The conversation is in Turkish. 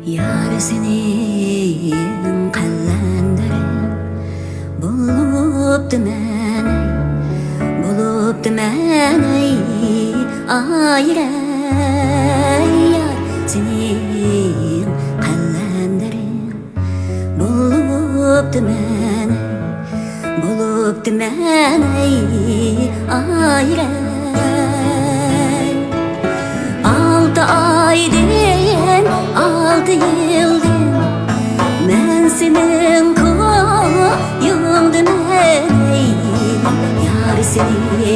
Yar senin kallenderin buluptu meni, buluptu meni ayray. Yar senin kallenderin buluptu meni, buluptu meni ayray. 6 aydan 6 yıldan men senin koyundum ey. Yar seni